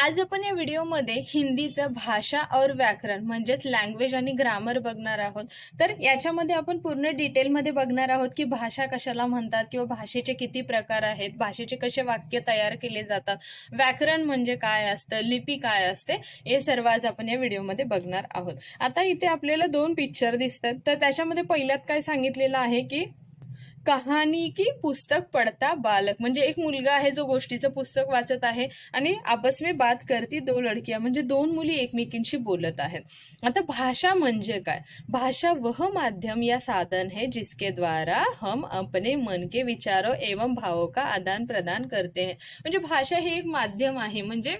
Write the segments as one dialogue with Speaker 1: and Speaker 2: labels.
Speaker 1: आज आपण या व्हिडिओमध्ये हिंदीचं भाषा और व्याकरण म्हणजेच लँग्वेज आणि ग्रामर बघणार आहोत। तर याच्यामध्ये आपण पूर्ण डिटेलमध्ये बघणार आहोत की भाषा कशाला म्हणतात किंवा भाषेचे किती प्रकार आहेत, भाषेचे कसे वाक्य तयार केले जातात, व्याकरण म्हणजे काय असतं, लिपी काय असते, हे सर्व आज आपण या व्हिडिओमध्ये बघणार आहोत। आता इथे आपल्याला दोन पिक्चर दिसतात, तर त्याच्यामध्ये पहिल्यात काय सांगितलेलं आहे की कहाणी की पुस्तक पढ़ता बालक, म्हणजे एक मुलगा आहे जो गोष्टीचं पुस्तक वाचत आहे आणि आपस में बात करती दो लड़कियां, म्हणजे दोन मुली एकमेकींशी बोलत आहेत। आता भाषा म्हणजे काय? भाषा वह माध्यम या साधन है जिसके द्वारा हम अपने मन के विचारों एवं भावों का आदान प्रदान करते हैं। म्हणजे भाषा हे एक माध्यम आहे, म्हणजे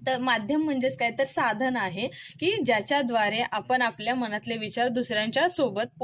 Speaker 1: तर माध्यम म्हणजेच काय तर साधन आहे की ज्याच्याद्वारे आपण आपल्या मनातले विचार दुसऱ्यांच्या सोबत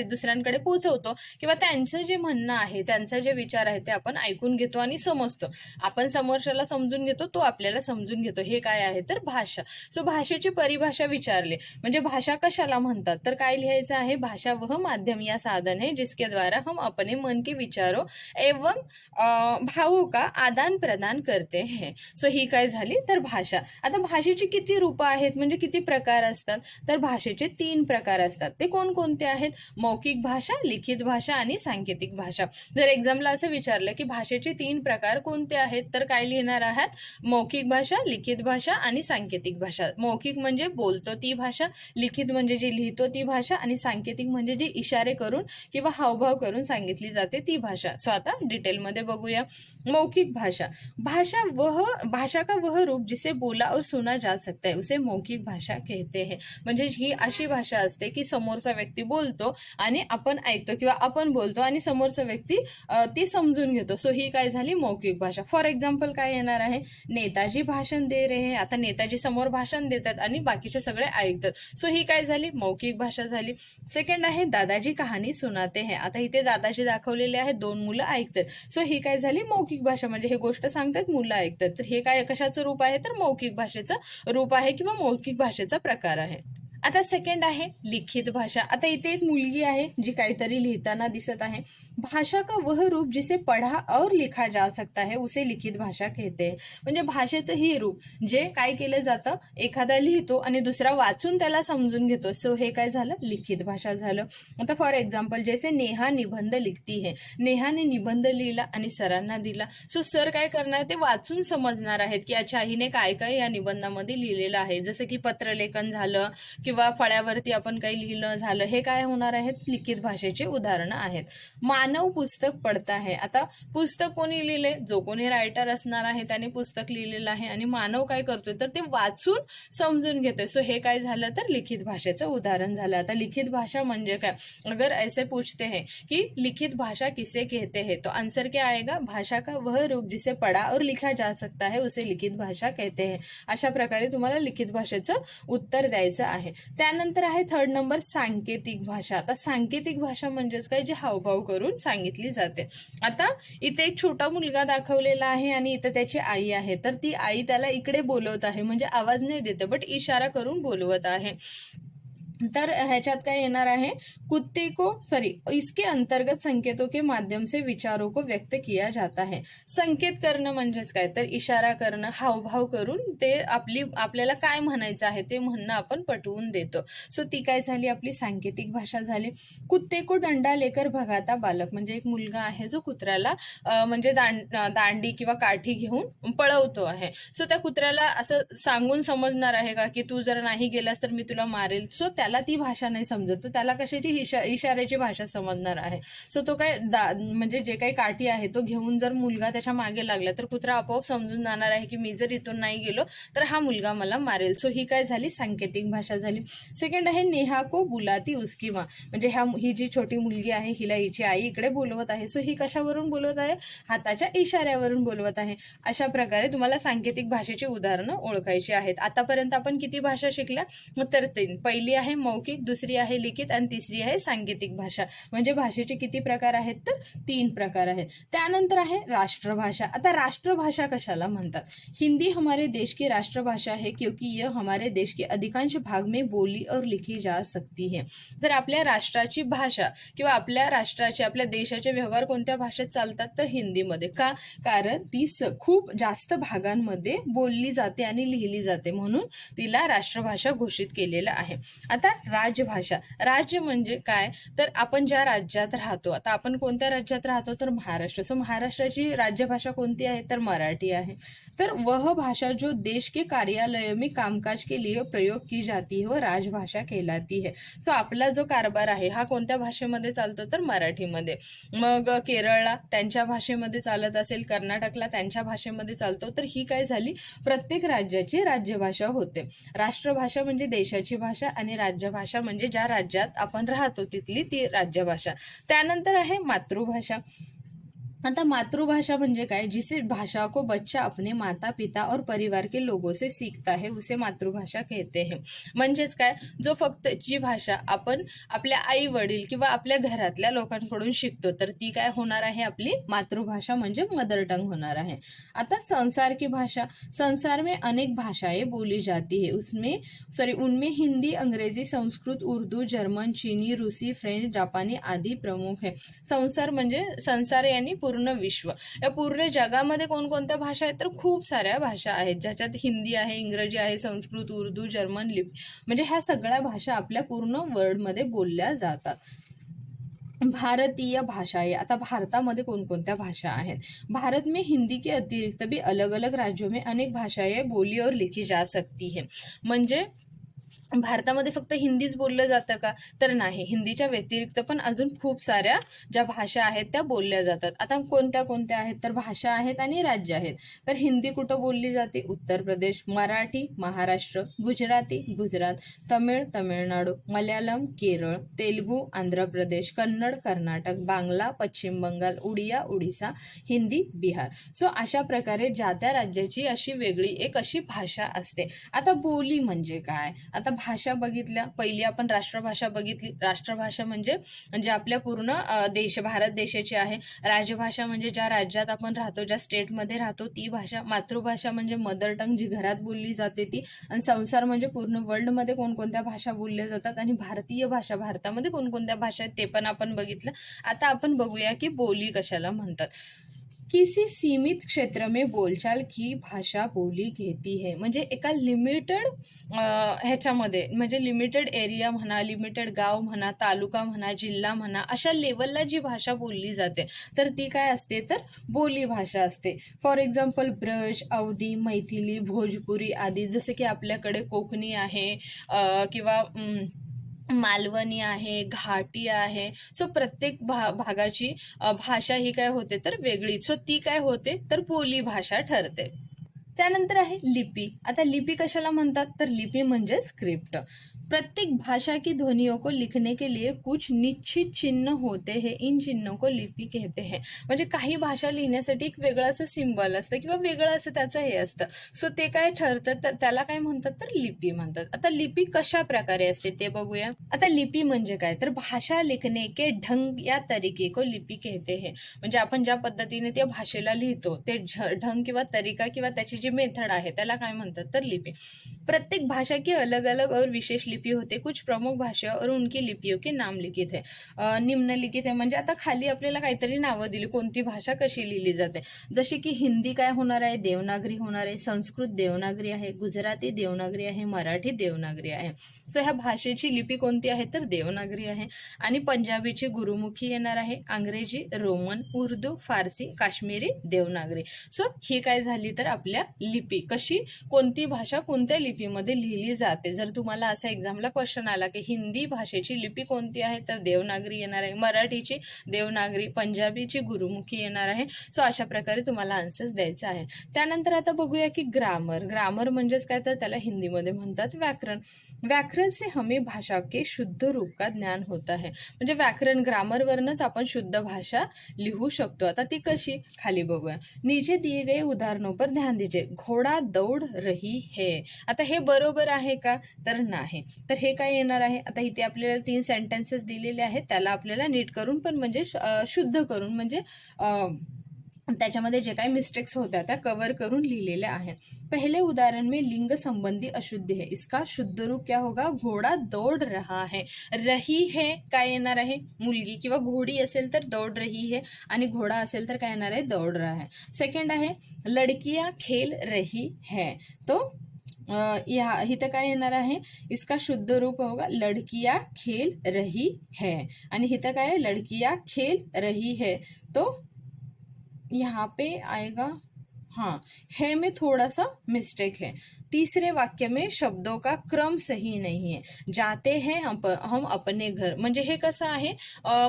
Speaker 1: दुसऱ्यांकडे पोहोचवतो किंवा त्यांचं जे म्हणणं आहे, त्यांचा जे विचार आहे ते आपण ऐकून घेतो आणि समजतो। आपण समोरच्याला समजून घेतो, तो आपल्याला समजून घेतो। हे काय आहे तर भाषा। सो भाषेची परिभाषा विचारली म्हणजे भाषा कशाला म्हणतात, तर काय लिहायचं आहे? भाषा वह माध्यम या साधन है जिसके द्वारा हम अपने मन के विचारों एवं भावों का आदान प्रदान करते हैं। सो ही काय झाली तर भाषा। आता भाषेची किती रूप आहेत म्हणजे किती प्रकार असतात, तर भाषेचे 3 प्रकार असतात। ते कोणकोणते आहेत? मौखिक भाषा, लिखित भाषा आणि सांकेतिक भाषा। जर एक्झामला असं विचारलं की भाषेचे 3 प्रकार कोणते आहेत, तर काय लिहिणार आहात? मौखिक भाषा, लिखित भाषा आणि सांकेतिक भाषा। मौखिक म्हणजे बोलतो ती भाषा, लिखित म्हणजे जे लिहितो ती भाषा आणि सांकेतिक म्हणजे जे इशारे करून किंवा हावभाव करून सांगितली जाते ती भाषा। सो आता डिटेलमध्ये बघूया। मौखिक भाषा, भाषा का वह रूप जिसे बोला और सुना जा सकता है उसे मौखिक भाषा कहते हैं। म्हणजे ही अशी भाषा असते की समोरचा व्यक्ती बोलतो आणि आपण ऐकतो किंवा आपण बोलतो आणि समोरचा व्यक्ती ती समजून घेतो। सो ही काय झाली? मौखिक भाषा। फॉर एक्झाम्पल काय येणार आहे? नेताजी भाषण दे रहे हैं, आता नेताजी समोर भाषण देतात आणि बाकीचे सगळे ऐकतात। सो ही काय झाली? मौखिक भाषा झाली। सेकंड आहे दादाजी कहाणी सुनाते हैं, आता इथे दादाजी दाखवलेले आहेत, दोन मुलं ऐकतात। सो ही काय झाली? मौखिक भाषा, म्हणजे हे गोष्ट सांगतात, मुलं ऐकतात। तर हे काय कशाचं रूप आहे तर मौखिक भाषेचं रूप आहे किंवा मौखिक भाषेचा प्रकार आहे। आता सेकंड आहे लिखित भाषा। आता इथे एक मुलगी आहे जी काहीतरी लिहिताना दिसत आहे। भाषा का वह रूप जिसे पढ़ा और लिखा जा सकता है उसे लिखित भाषा कहते हैं। म्हणजे भाषेचं ही रूप जे काय केलं जातं, एखादा लिहितो आणि दुसरा वाचून त्याला समजून घेतो। सो हे काय झालं? लिखित भाषा झालं। आता फॉर एक्झाम्पल जैसे नेहा निबंध लिखती है, नेहाने निबंध लिहिला आणि सरांना दिला। सो सर काय करणार? ते वाचून समजणार आहेत की अच्छा हिने काय काय या निबंधामध्ये लिहिलेलं आहे। जसं की पत्रलेखन झालं किंवा फळ्यावरती आपण काही लिहिलं झालं, हे काय होणार आहेत? लिखित भाषेचे उदाहरणं आहेत। मानव पुस्तक पढ़ता है, आता पुस्तक कोणी लिहिले? जो कोणी रायटर असणार आहे त्याने पुस्तक लिहिलेलं आहे आणि मानव काय करतोय तर ते वाचून समजून घेतोय। सो हे काय झालं तर लिखित भाषेचं उदाहरण झालं। आता लिखित भाषा म्हणजे काय? अगर ऐसे पूछते हैं कि लिखित भाषा किसे कहते हैं तो आंसर क्या आएगा? भाषा का वह रूप जिसे पढ़ा और लिखा जा सकता है उसे लिखित भाषा कहते हैं। अशा प्रकारे तुम्हाला लिखित भाषेचं उत्तर द्यायचं आहे। त्यानंतर आहे थर्ड नंबर सांकेतिक भाषा। आता सांकेतिक भाषा म्हणजेच काय? जे हावभाव करून सांगितली जाते। आता इथे एक छोटा मुलगा दाखवलेला आहे आणि इथे त्याची आई आहे, तर ती आई त्याला इकडे बोलवत आहे, म्हणजे आवाज नाही देते बट इशारा करून बोलवत आहे। तर ह्याच्यात काय येणार आहे? कुत्ते को इसके अंतर्गत संकेतों के माध्यम से विचारों को व्यक्त किया जाता है। संकेत करणं म्हणजेच काय तर इशारा करणं, हावभाव करून ते आपल्याला काय म्हणायचं आहे ते म्हणणं आपण पटवून देतो। सो ती काय झाली? आपली सांकेतिक भाषा झाली। कुत्ते को डंडा लेकर भगाता बालक, म्हणजे एक मुलगा आहे जो कुत्र्याला म्हणजे दांडी किंवा काठी घेऊन पळवतो आहे। सो त्या कुत्र्याला असं सांगून समजणार आहे का की तू जर नाही गेलास तर मी तुला मारेल? सो त्याला ती भाषा नाही समजत, तर त्याला कशाची इशाऱ्याची भाषा समजणार आहे। सो तो काय म्हणजे जे काही काठी आहे तो घेऊन जर मुलगा त्याच्या मागे लागला तर कुत्रा आपोआप समजून जाणार आहे की मी जर इथून नाही गेलो तर हा मुलगा मला मारेल। सो ही काय झाली? सांकेतिक भाषा झाली। सेकंड आहे नेहा को बुलाती उसकी माँ, म्हणजे ही जी छोटी मुलगी आहे हिला हिची आई इकडे बोलवत आहे। सो ही कशावरून बोलवत आहे? हाताच्या इशाऱ्यावरून बोलवत आहे। अशा प्रकारे तुम्हाला सांकेतिक भाषेची उदाहरणं ओळखायची आहेत। आतापर्यंत आपण किती भाषा शिकल्या? तर 3। पहिली आहे मौखिक, दुसरी आहे लिखित आणि तिसरी आहे सांकेतिक भाषा. म्हणजे भाषेचे किती प्रकार आहेत तर 3 प्रकार आहेत. त्यानंतर आहे राष्ट्रभाषा. आता राष्ट्रभाषा कशाला म्हणतात? हिंदी हमारे देश की राष्ट्रभाषा है क्योंकि यह हमारे देश के अधिकांश भाग में बोली और लिखी जा सकती है. तर आपल्या राष्ट्राची भाषा किंवा आपल्या राष्ट्राचे आपल्या देशाचे व्यवहार कोणत्या भाषेत चालतात तर हिंदीमध्ये. का? कारण ती खूप जास्त भागांमध्ये बोलली जाते आणि लिहिली जाते, म्हणून तिला राष्ट्रभाषा घोषित केलेलं आहे. आता राजभाषा. राज्य म्हणजे काय तर आपण ज्या राज्यात राहतो. आता आपण कोणत्या राज्यात राहतो तर महाराष्ट्र. सो महाराष्ट्राची राज्यभाषा कोणती आहे तर मराठी आहे. तर वह भाषा जो देश के कार्यालयों में कामकाज के लिए प्रयोग की जाती है वो राजभाषा कहलाती है. तो आपला जो कारभार आहे हा कोणत्या भाषेमध्ये चालतो तर मराठीमध्ये. मग केरळला त्यांच्या भाषेमध्ये चालत असेल, कर्नाटकला त्यांच्या भाषेमध्ये चालतो. तर ही काय झाली प्रत्येक राज्याची राज्यभाषा होते. राष्ट्रभाषा म्हणजे देशाची भाषा आणि राज्यभाषा म्हणजे ज्या राज्यात आपण राहतो तिथली ती राज्यभाषा. त्यानंतर आहे मातृभाषा. आता मातृभाषा म्हणजे काय? जिसे भाषा को बच्चा अपने माता पिता और परिवार के लोगों से सीखता है उसे मातृभाषा कहते हैं. म्हणजेच काय? जो फक्त जी भाषा आपण आपल्या आई वडील किंवा आपल्या घरातल्या लोकांकडून शिकतो तर ती काय होणार आहे आपली मातृभाषा म्हणजे मदर टंग होणार आहे. आता संसार की भाषा. संसार में अनेक भाषाएं बोली जाती है उनमें हिंदी, अंग्रेजी, संस्कृत, उर्दू, जर्मन, चीनी, रूसी, फ्रेंच, जापानी आदि प्रमुख है. संसार म्हणजे संसार यानी पूर्ण विश्व. या पूर्ण जगामध्ये कोणकोणत्या भाषा आहेत तर खूप साऱ्या भाषा आहेत, ज्याच्यात हिंदी आहे, इंग्रजी आहे, संस्कृत, उर्दू, जर्मन, लिपी म्हणजे ह्या सगळ्या भाषा आपल्या पूर्ण वर्ल्डमध्ये बोलल्या जातात. भारतीय भाषाएं. आता भारतामध्ये कोणकोणत्या भाषा आहेत? भारत में हिंदी के अतिरिक्त भी अलग अलग राज्यों में अनेक भाषाएं बोली और लिखी जा सकती है. म्हणजे भारतामध्ये फक्त हिंदीच बोललं जातं का तर नाही, हिंदीच्या व्यतिरिक्त पण अजून खूप साऱ्या ज्या भाषा आहेत त्या बोलल्या जातात. आता कोणत्या कोणत्या आहेत तर भाषा आहेत आणि राज्य आहेत. तर हिंदी कुठं बोलली जाते? उत्तर प्रदेश, मराठी महाराष्ट्र, गुजराती गुजरात, तमिळ तामिळनाडू, मल्याळम केरळ, तेलुगू आंध्र प्रदेश, कन्नड कर्नाटक, बांगला पश्चिम बंगाल, उडिया ओडिसा, हिंदी बिहार. सो अशा प्रकारे ज्या त्या राज्याची अशी वेगळी एक अशी भाषा असते. आता बोली म्हणजे काय? आता भाषा बघितल्या, पहिली आपण राष्ट्रभाषा बघितली. राष्ट्रभाषा म्हणजे जे आपल्या पूर्ण भारत देशाची आहे. राजभाषा म्हणजे ज्या राज्यात आपण राहतो, ज्या स्टेटमध्ये राहतो ती भाषा. मातृभाषा म्हणजे मदर टंग जी घरात बोलली जाते ती. आणि संसार म्हणजे पूर्ण वर्ल्डमध्ये कोणकोणत्या भाषा बोलल्या जातात. आणि भारतीय भाषा, भारतामध्ये कोणकोणत्या भाषा आहेत ते पण आपण बघितलं. आता आपण बघूया की बोली कशाला म्हणतात. किसी सीमित क्षेत्र में बोलचाल की भाषा बोली घेती है. म्हणजे एका लिमिटेड ह्याच्यामध्ये म्हणजे लिमिटेड एरिया म्हणा, लिमिटेड गाव म्हणा, तालुका म्हणा, जिल्हा म्हणा, अशा लेवलला जी भाषा बोलली जाते तर ती काय असते तर बोली भाषा असते. फॉर एक्झाम्पल ब्रज, अवधी, मैथिली, भोजपुरी आदी. जसे की आपल्याकडे कोकणी आहे किंवा मालवणी आहे, घाटी आहे. सो प्रत्येक भागाची भाषा ही काय होते तर वेगळी. सो ती काय होते तर बोली भाषा ठरते. त्यानंतर आहे लिपी. आता लिपी कशाला म्हणतात तर लिपी म्हणजे स्क्रिप्ट. प्रत्येक भाषा की ध्वनियों को लिखने के लिए कुछ निश्चित चिन्ह होते हैं, इन चिन्हों को लिपी कहते हैं. म्हणजे काही भाषा लिहिण्यासाठी एक वेगळं असं सिम्बॉल असतं किंवा वेगळं असं त्याचं हे असतं. सो ते काय ठरतं तर त्याला काय म्हणतात तर लिपी म्हणतात. आता लिपी कशा प्रकारे असते ते बघूया. आता लिपी म्हणजे काय तर भाषा लिखने के ढंग या तरीके को लिपी कहते हैं. म्हणजे आपण ज्या पद्धतीने त्या भाषेला लिहितो ते ढंग किंवा तरीका किंवा त्याची जी मेथड आहे त्याला काय म्हणतात तर लिपी. प्रत्येक भाषा की अलग अलग और विशेष लिपी होते. कुछ प्रमुख भाषा और उनकी लिपियों के नाम लिखित है. निम्नलिखित आहे म्हणजे आता खाली आपल्याला काहीतरी नावं दिली कोणती भाषा कशी लिहिली जाते. जशी की हिंदी काय होणार आहे देवनागरी होणार आहे, संस्कृत देवनागरी आहे, गुजराती देवनागरी आहे, मराठी देवनागरी आहे. तर ह्या भाषेची लिपी कोणती आहे तर देवनागरी आहे. आणि पंजाबीची गुरुमुखी येणार आहे, अंग्रेजी, रोमन, उर्दू, फारसी, काश्मीरी, देवनागरी. सो ही काय झाली तर आपल्या लिपी. कशी कोणती भाषा कोणत्या लिपीमध्ये लिहिली जाते. जर तुम्हाला असा एक्झामला क्वेश्चन आला की हिंदी भाषेची लिपी कोणती आहे तर देवनागरी येणार आहे, मराठीची देवनागरी, पंजाबीची गुरुमुखी येणार आहे. सो अशा प्रकारे तुम्हाला आन्सर्स द्यायचे आहे. त्यानंतर आता बघूया की ग्रामर. ग्रामर म्हणजेच काय तर त्याला हिंदीमध्ये म्हणतात व्याकरण. व्याकरण व्याकरण से हमें भाषा के शुद्ध रूप का ज्ञान होता है. म्हणजे व्याकरण ग्रामरवरनच आपण शुद्ध भाषा लिहू शकतो. आता ती कशी खाली बघूया. नीचे दिए गए उदाहरणों पर ध्यान दीजिए. घोडा दौड़ रही है. आता हे बरोबर आहे का? तर नाही. तर हे काय येणार आहे? आता इथे आपल्याला 3 सेंटेन्सेस दिलेले आहेत, त्याला आपल्याला नीट करून पण म्हणजे शुद्ध करून म्हणजे त्याच्यामध्ये जे काही मिस्टेक्स होत्या त्या कवर करून लिहिलेल्या आहेत. पहले उदाहरण में लिंग संबंधी अशुद्ध है. इसका शुद्ध रूप क्या होगा? घोडा दौड़ रहा है. रही है काय येणार आहे? मुलगी किंवा घोडी असेल तर दौड़ रही है आणि घोडा असेल तर काय येणार आहे? दौड़ रहा है. सेकंड आहे लड़कियां खेल रही है. तो इथं काय येणार आहे? इसका शुद्ध रूप होगा लड़कियां खेल रही है आणि इथं काय आहे? लड़कियां खेल रही है. तो यहाँ पे आएगा हाँ, है में थोड़ा सा मिस्टेक है. तीसरे वाक्य में शब्दों का क्रम सही नहीं है. जाते हैं हम अपने घर म्हणजे हे कसं आहे?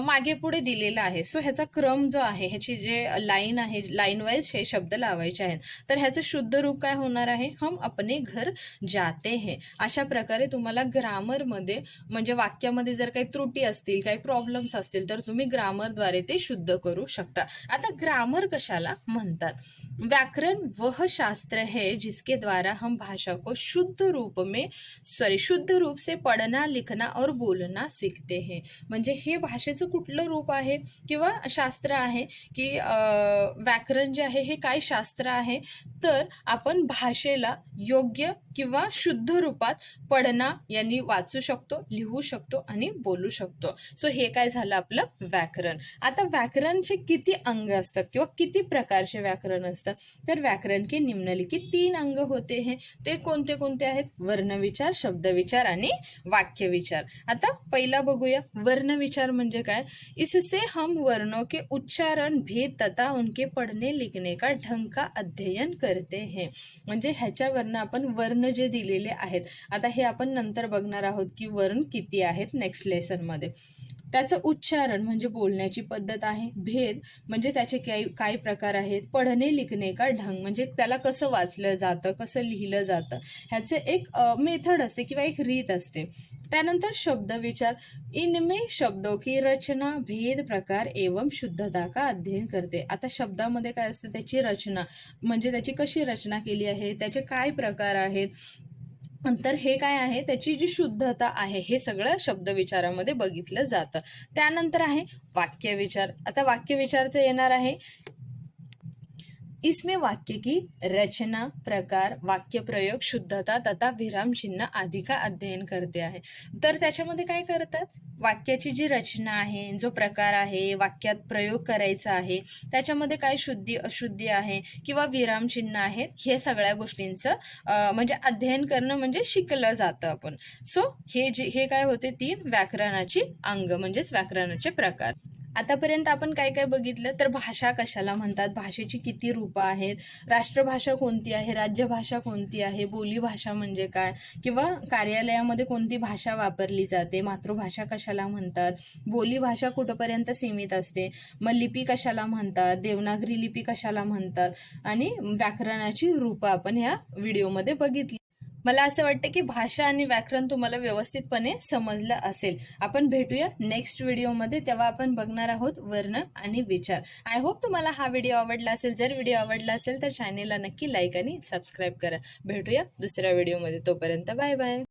Speaker 1: मागे पुढे दिलेलं आहे. सो ह्याचा क्रम जो आहे, ह्याची जे लाईन आहे, लाईन वाईज हे शब्द लावायचे आहेत. तर ह्याचं शुद्ध रूप काय होणार आहे? हम अपने घर जाते हैं. अशा प्रकारे तुम्हाला ग्रामरमध्ये म्हणजे वाक्यामध्ये जर काही त्रुटी असतील, काही प्रॉब्लेम्स असतील तर तुम्ही ग्रामरद्वारे ते शुद्ध करू शकता. आता ग्रामर कशाला म्हणतात? व्याकरण वह शास्त्र है जिसके द्वारा हम भाषा को शुद्ध रूप से पढ़ना लिखना और बोलना सीखते हैं. म्हणजे हे भाषेचं कुठलं रूप आहे किंवा शास्त्र आहे की व्याकरण जे आहे हे काय शास्त्र आहे? तर आपण भाषेला योग्य किंवा शुद्ध रूपात पढ़ना यांनी वाचू शकतो, लिहू शकतो आणि बोलू शकतो. सो हे काय झालं आपलं व्याकरण. आता व्याकरणचे किती अंग असतात किंवा किती प्रकारचे व्याकरण असतात? तर व्याकरण के निम्नलिखित 3 अंग होते हैं. ते कोणते कोणते आहेत? वर्णविचार, शब्दविचार आणि वाक्यविचार. आता पहिला बघूया वर्णविचार म्हणजे काय? इससे हम वर्णों के उच्चारण, भेद तथा उनके पढ़ने लिखने का ढंग का अध्ययन करते हैं. म्हणजे ह्याच्यावरनं आपण वर्ण जे दिलेले आहेत, आता हे आपण नंतर बघणार आहोत की वर्ण किती आहेत नेक्स्ट लेसनमध्ये. त्याचं उच्चारण म्हणजे बोलण्याची पद्धत आहे. भेद म्हणजे त्याचे काय प्रकार आहेत. पढ़ने लिखने का ढंग म्हणजे त्याला कसं वाचलं जातं, कसं लिहिलं जातं, ह्याचे एक मेथड असते किंवा एक रीत असते. त्यानंतर शब्द विचार, इनमें शब्दों की रचना, भेद, प्रकार एवं शुद्धता का अध्ययन करते. आता शब्दामध्ये काय असतं? त्याची रचना म्हणजे त्याची कशी रचना केली आहे, त्याचे काय प्रकार आहेत, तर हे काय आहे? त्याची जी शुद्धता आहे हे सगळं शब्दविचारामध्ये बघितलं जातं. त्यानंतर आहे वाक्यविचार. आता वाक्यविचारचं येणार आहे इसमें वाक्य की रचना, प्रकार, वाक्य प्रयोग, शुद्धता तथा विराम चिन्ह आदि का अध्ययन करते आहे. तर त्याच्यामध्ये काय करतात? वाक्याची जी रचना आहे, जो प्रकार आहे, वाक्यात प्रयोग करायचा आहे, त्याच्यामध्ये काय शुद्धी अशुद्धी आहे किंवा विराम चिन्ह आहेत, हे सगळ्या गोष्टींचं म्हणजे अध्ययन करणं म्हणजे शिकलं जातं आपण. सो हे काय होते? 3 व्याकरणाची अंग म्हणजेच व्याकरणाचे प्रकार. आतापर्यंत आपण काय काय बघितलं? तर भाषा कशाला म्हणतात, भाषेची किती रूपं आहेत, राष्ट्रभाषा कोणती आहे, राज्यभाषा कोणती आहे, बोलीभाषा म्हणजे काय किंवा कार्यालयामध्ये कोणती भाषा वापरली जाते, मातृभाषा कशाला म्हणतात, बोलीभाषा कुठपर्यंत सीमित असते, मग लिपी कशाला म्हणतात, देवनागरी लिपी कशाला म्हणतात आणि व्याकरणाची रूपं आपण ह्या व्हिडिओमध्ये बघितली. मला असं वाटतं की भाषा आणि व्याकरण तुम्हाला व्यवस्थितपणे समजलं असेल. आपण भेटूया नेक्स्ट व्हिडिओमध्ये, तेव्हा आपण बघणार आहोत वर्ण आणि विचार. आय होप तुम्हाला हा व्हिडिओ आवडला असेल. जर व्हिडिओ आवडला असेल तर चॅनेलला नक्की लाईक आणि सबस्क्राईब करा. भेटूया दुसऱ्या व्हिडिओमध्ये. तोपर्यंत बाय बाय.